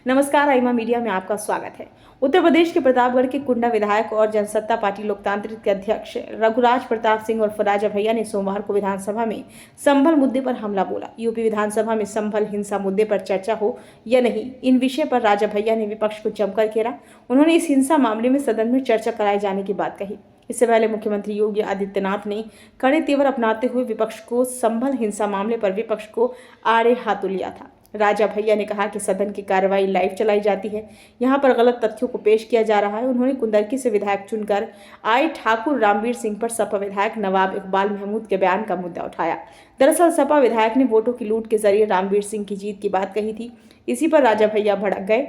नमस्कार, आइमा मीडिया में आपका स्वागत है। उत्तर प्रदेश के प्रतापगढ़ के कुंडा विधायक और जनसत्ता पार्टी लोकतांत्रिक के अध्यक्ष रघुराज प्रताप सिंह और राजा भैया ने सोमवार को विधानसभा में संभल मुद्दे पर हमला बोला। यूपी विधानसभा में संभल हिंसा मुद्दे पर चर्चा हो या नहीं, इन विषय पर राजा भैया ने विपक्ष को जमकर घेरा। उन्होंने इस हिंसा मामले में सदन में चर्चा कराए जाने की बात कही। इससे पहले मुख्यमंत्री योगी आदित्यनाथ ने कड़े तेवर अपनाते हुए विपक्ष को संभल हिंसा मामले पर विपक्ष को आड़े हाथों लिया था। राजा भैया ने कहा कि सदन की कार्रवाई लाइव चलाई जाती है, यहाँ पर गलत तथ्यों को पेश किया जा रहा है। उन्होंने कुंदरकी से विधायक चुनकर आए ठाकुर रामवीर सिंह पर सपा विधायक नवाब इकबाल महमूद के बयान का मुद्दा उठाया। दरअसल सपा विधायक ने वोटों की लूट के जरिए रामवीर सिंह की जीत की बात कही थी। इसी पर राजा भैया भड़क गए।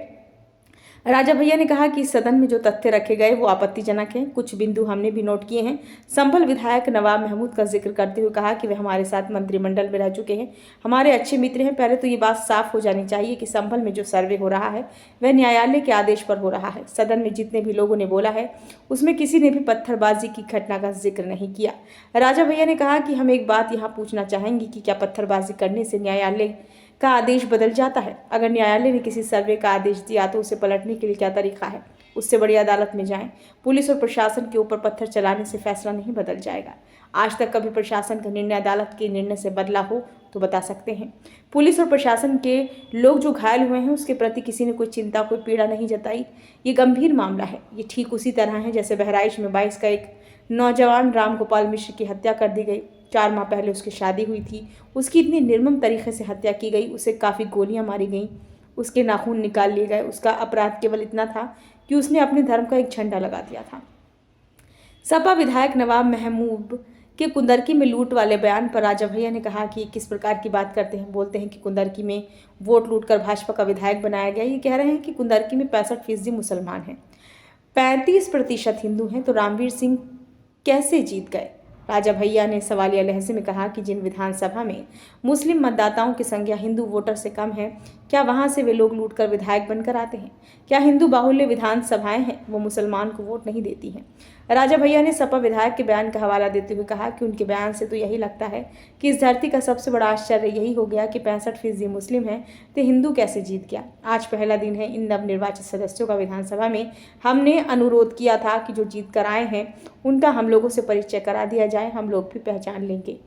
राजा भैया ने कहा कि सदन में जो तथ्य रखे गए वो आपत्तिजनक हैं। कुछ बिंदु हमने भी नोट किए हैं। संभल विधायक नवाब महमूद का जिक्र करते हुए कहा कि वे हमारे साथ मंत्रिमंडल में रह चुके हैं, हमारे अच्छे मित्र हैं। पहले तो ये बात साफ हो जानी चाहिए कि संभल में जो सर्वे हो रहा है वह न्यायालय के आदेश पर हो रहा है। सदन में जितने भी लोगों ने बोला है उसमें किसी ने भी पत्थरबाजी की घटना का जिक्र नहीं किया। राजा भैया ने कहा कि हम एक बात यहाँ पूछना चाहेंगे कि क्या पत्थरबाजी करने से न्यायालय का आदेश बदल जाता है? अगर न्यायालय ने किसी सर्वे का आदेश दिया तो उसे पलटने के लिए क्या तरीका है? उससे बड़ी अदालत में जाएं। पुलिस और प्रशासन के ऊपर पत्थर चलाने से फैसला नहीं बदल जाएगा। आज तक कभी प्रशासन का निर्णय अदालत के निर्णय से बदला हो तो बता सकते हैं। पुलिस और प्रशासन के लोग जो घायल हुए हैं उसके प्रति किसी ने कोई चिंता, कोई पीड़ा नहीं जताई। ये गंभीर मामला है। ये ठीक उसी तरह है जैसे बहराइच में 22 का एक नौजवान राम गोपाल मिश्र की हत्या कर दी गई। 4 माह पहले उसकी शादी हुई थी, उसकी इतनी निर्मम तरीके से हत्या की गई, उसे काफ़ी गोलियां मारी गईं, उसके नाखून निकाल लिए गए। उसका अपराध केवल इतना था कि उसने अपने धर्म का एक झंडा लगा दिया था। सपा विधायक नवाब महमूद के कुंदरकी में लूट वाले बयान पर राजा भैया ने कहा कि किस प्रकार की बात करते हैं। बोलते हैं कि कुंदरकी में वोट लूटकर भाजपा का विधायक बनाया गया। ये कह रहे हैं कि कुंदरकी में 65% मुसलमान हैं, 35% हिंदू हैं, तो रामवीर सिंह कैसे जीत गए? राजा भैया ने सवालिया लहजे में कहा कि जिन विधानसभा में मुस्लिम मतदाताओं की संख्या हिंदू वोटर से कम है, क्या वहां से वे लोग लूटकर विधायक बनकर आते हैं? क्या हिंदू बाहुल्य विधानसभाएं हैं, वो मुसलमान को वोट नहीं देती हैं? राजा भैया ने सपा विधायक के बयान का हवाला देते हुए कहा कि उनके बयान से तो यही लगता है कि इस धरती का सबसे बड़ा आश्चर्य यही हो गया कि 65% मुस्लिम हैं तो हिंदू कैसे जीत गया। आज पहला दिन है इन नवनिर्वाचित सदस्यों का विधानसभा में। हमने अनुरोध किया था कि जो जीत कर आए हैं उनका हम लोगों से परिचय करा दिया जाए, हम लोग भी पहचान लेंगे।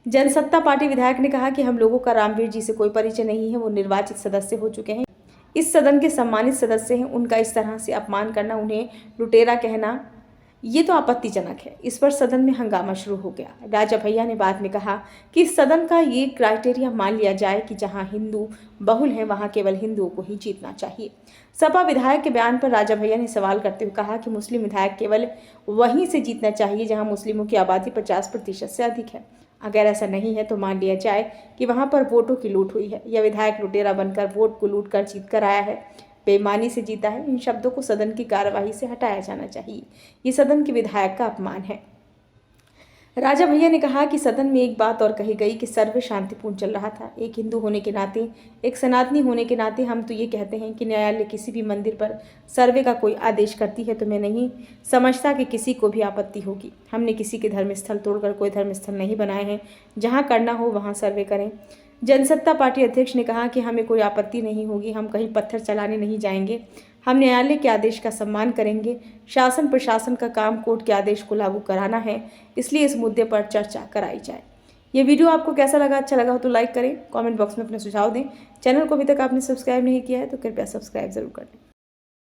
जनसत्ता पार्टी विधायक ने कहा कि हम लोगों का रामवीर जी से कोई परिचय नहीं है, वो निर्वाचित सदस्य हो चुके हैं, इस सदन के सम्मानित सदस्य हैं। उनका इस तरह से अपमान करना, उन्हें लुटेरा कहना, ये तो आपत्तिजनक है। इस पर सदन में हंगामा शुरू हो गया। राजा भैया ने बाद में कहा कि सदन का ये क्राइटेरिया मान लिया जाए कि जहां हिंदू बहुल हैं वहां केवल हिंदुओं को ही जीतना चाहिए। सपा विधायक के बयान पर राजा भैया ने सवाल करते हुए कहा कि मुस्लिम विधायक केवल वहीं से जीतना चाहिए जहां मुस्लिमों की आबादी 50% से अधिक है। अगर ऐसा नहीं है तो मान लिया जाए कि वहां पर वोटों की लूट हुई है। यह विधायक लुटेरा बनकर वोट को लूट कर जीत कर आया है, बेईमानी से जीता है। इन शब्दों को सदन की कार्यवाही से हटाया जाना चाहिए। ये सदन के विधायक का अपमान है। राजा भैया ने कहा कि सदन में एक बात और कही गई कि सर्वे शांतिपूर्ण चल रहा था। एक हिंदू होने के नाते, एक सनातनी होने के नाते हम तो ये कहते हैं कि न्यायालय किसी भी मंदिर पर सर्वे का कोई आदेश करती है तो मैं नहीं समझता कि किसी को भी आपत्ति होगी। हमने किसी के धर्मस्थल तोड़कर कोई धर्मस्थल नहीं बनाए हैं। जहाँ करना हो वहाँ सर्वे करें। जनसत्ता पार्टी अध्यक्ष ने कहा कि हमें कोई आपत्ति नहीं होगी, हम कहीं पत्थर चलाने नहीं जाएंगे, हम न्यायालय के आदेश का सम्मान करेंगे। शासन प्रशासन का काम कोर्ट के आदेश को लागू कराना है, इसलिए इस मुद्दे पर चर्चा कराई जाए। ये वीडियो आपको कैसा लगा? अच्छा लगा हो तो लाइक करें, कमेंट बॉक्स में अपने सुझाव दें। चैनल को अभी तक आपने सब्सक्राइब नहीं किया है तो कृपया सब्सक्राइब जरूर कर लें।